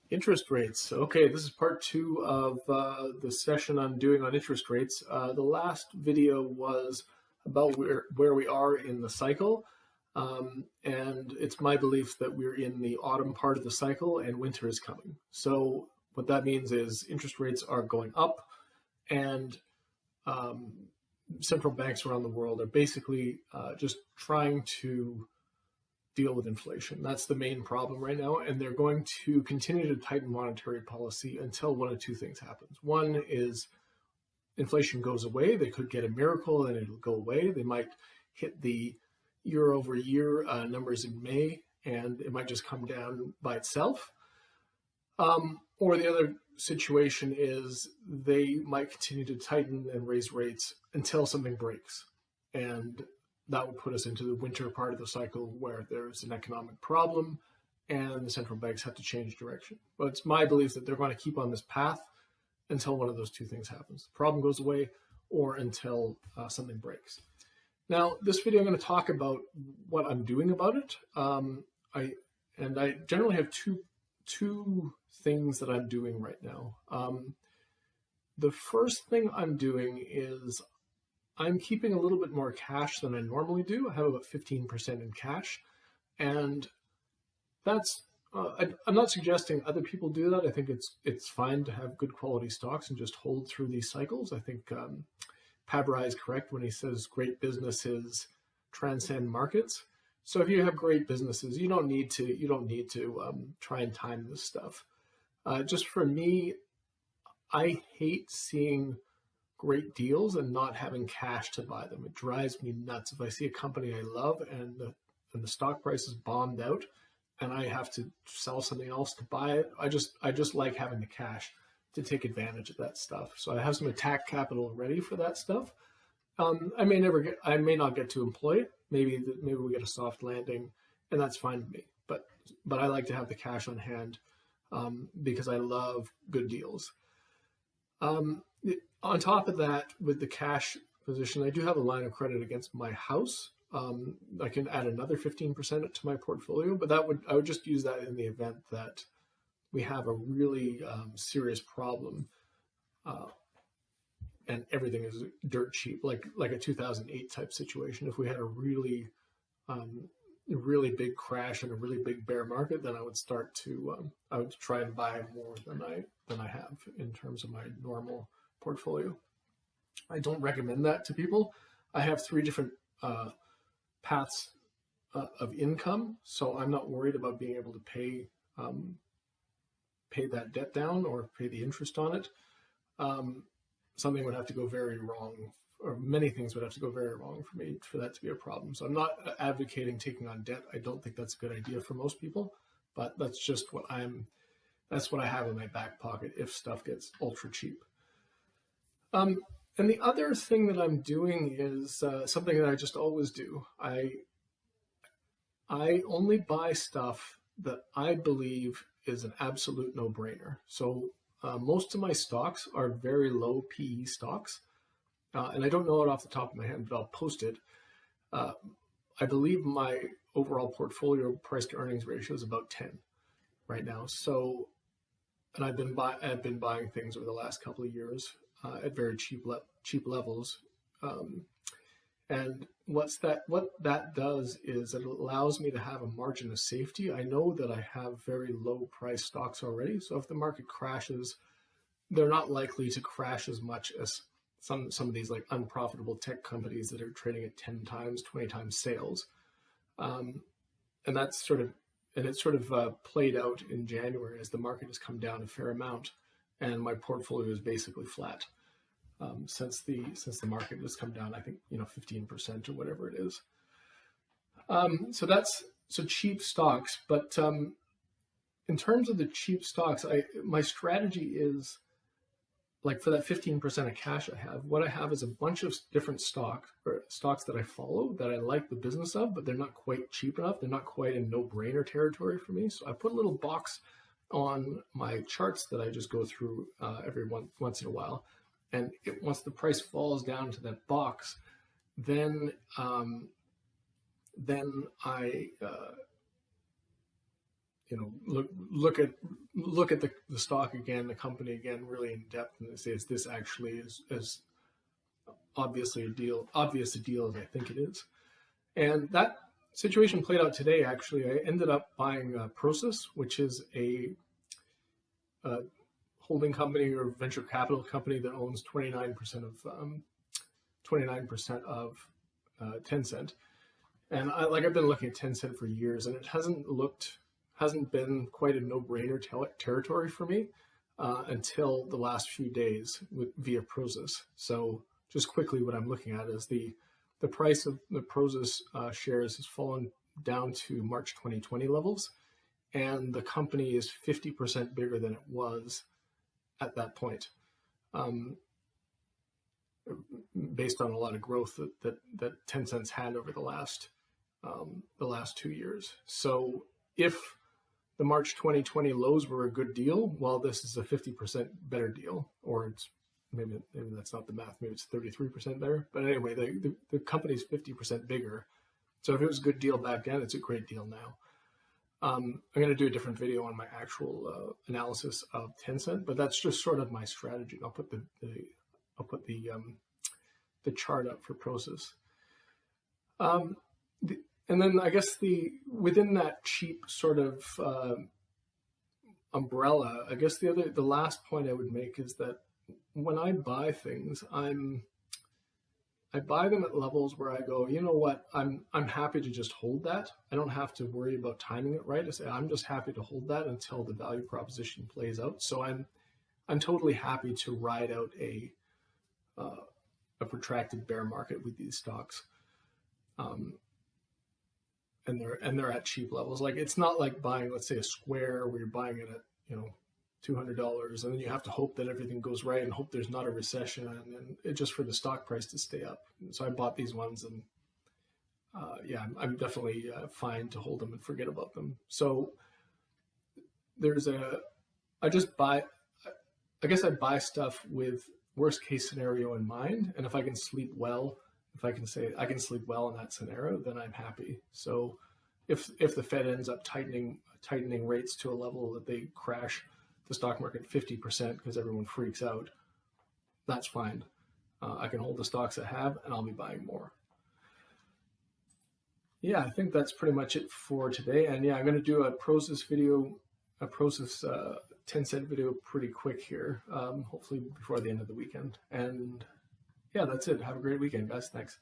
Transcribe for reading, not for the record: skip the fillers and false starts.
Interest rates. Okay, this is part two of the session I'm doing on interest rates. The last video was about where we are in the cycle, and it's my belief that we're in the autumn part of the cycle and winter is coming. So what that means is interest rates are going up, and um, central banks around the world are basically just trying to deal with inflation. That's the main problem right now, and they're going to continue to tighten monetary policy until one of two things happens. One is inflation goes away. They could get a miracle and it'll go away. They might hit the year over year numbers in May, and it might just come down by itself. Or the other situation is they might continue to tighten and raise rates until something breaks. And that would put us into the winter part of the cycle where there's an economic problem and the central banks have to change direction. But it's my belief that they're going to keep on this path until one of those two things happens. The problem goes away or until something breaks. Now, this video, I'm going to talk about what I'm doing about it. I generally have two things that I'm doing right now. The first thing I'm doing is I'm keeping a little bit more cash than I normally do. I have about 15% in cash, and that's I'm not suggesting other people do that. I think it's fine to have good quality stocks and just hold through these cycles. I think Pabrai is correct when he says great businesses transcend markets. So if you have great businesses, you don't need to try and time this stuff. Just for me, I hate seeing great deals and not having cash to buy them. It drives me nuts if I see a company I love and the stock price is bombed out and I have to sell something else to buy it. I just like having the cash to take advantage of that stuff. So I have some attack capital ready for that stuff. I may not get to employ it. Maybe we get a soft landing, and that's fine with me. But I like to have the cash on hand because I love good deals. On top of that, with the cash position, I do have a line of credit against my house. I can add another 15% to my portfolio, but I would just use that in the event that we have a really serious problem and everything is dirt cheap, like a 2008 type situation. If we had a really big crash and a really big bear market, then I would I would try and buy more than I have in terms of my normal portfolio. I don't recommend that to people. I have three different paths of income, so I'm not worried about being able to pay that debt down or pay the interest on it. Something would have to go very wrong, or many things would have to go very wrong for me for that to be a problem. So I'm not advocating taking on debt. I don't think that's a good idea for most people, but that's just that's what I have in my back pocket if stuff gets ultra cheap. And the other thing that I'm doing is something that I just always do. I only buy stuff that I believe is an absolute no-brainer. So most of my stocks are very low PE stocks. And I don't know it off the top of my head, but I'll post it. I believe my overall portfolio price to earnings ratio is about 10 right now. So, and I've been buying things over the last couple of years at very cheap levels. And what that does is it allows me to have a margin of safety. I know that I have very low price stocks already. So if the market crashes, they're not likely to crash as much as some of these like unprofitable tech companies that are trading at 10 times, 20 times sales. And that's sort of played out in January as the market has come down a fair amount and my portfolio is basically flat. Since the market has come down, I think 15% or whatever it is. So cheap stocks. But in terms of the cheap stocks, my strategy is like for that 15% of cash I have. What I have is a bunch of different stocks that I follow that I like the business of, but they're not quite cheap enough. They're not quite in no-brainer territory for me. So I put a little box on my charts that I just go through every once in a while. And once the price falls down to that box, then I look at the stock again, the company again, really in depth, and say, is this actually as obvious a deal as I think it is? And that situation played out today. Actually, I ended up buying Prosus, which is a holding company or venture capital company that owns 29% of Tencent. And I've been looking at Tencent for years, and it hasn't been quite a no-brainer territory for me until the last few days via Prosus. So just quickly, what I'm looking at is the price of the Prosus shares has fallen down to March 2020 levels, and the company is 50% bigger than it was at that point, based on a lot of growth that Tencent's had over the last 2 years. So if the March 2020 lows were a good deal, well, this is a 50% better deal, or it's maybe that's not the math, maybe it's 33% better. But anyway, the company's 50% bigger. So if it was a good deal back then, it's a great deal now. I'm going to do a different video on my actual analysis of Tencent, but that's just sort of my strategy. I'll put the chart up for Prosus. And then I guess within that cheap sort of umbrella, I guess the last point I would make is that when I buy things, I buy them at levels where I go, you know what, I'm happy to just hold that. I don't have to worry about timing it right. I say I'm just happy to hold that until the value proposition plays out. So I'm totally happy to ride out a protracted bear market with these stocks. And they're at cheap levels. Like, it's not like buying, let's say, a Square where you're buying it at $200, and then you have to hope that everything goes right and hope there's not a recession, and it just for the stock price to stay up. So I bought these ones, and I'm definitely fine to hold them and forget about them. So I guess I buy stuff with worst case scenario in mind, and if I can sleep well. If I can say I can sleep well in that scenario, then I'm happy. So if the Fed ends up tightening rates to a level that they crash the stock market 50% because everyone freaks out, that's fine. I can hold the stocks I have, and I'll be buying more. Yeah, I think that's pretty much it for today. And yeah, I'm going to do a Prosus video, a Prosus Tencent video pretty quick here, hopefully before the end of the weekend. And yeah, that's it. Have a great weekend, guys. Thanks.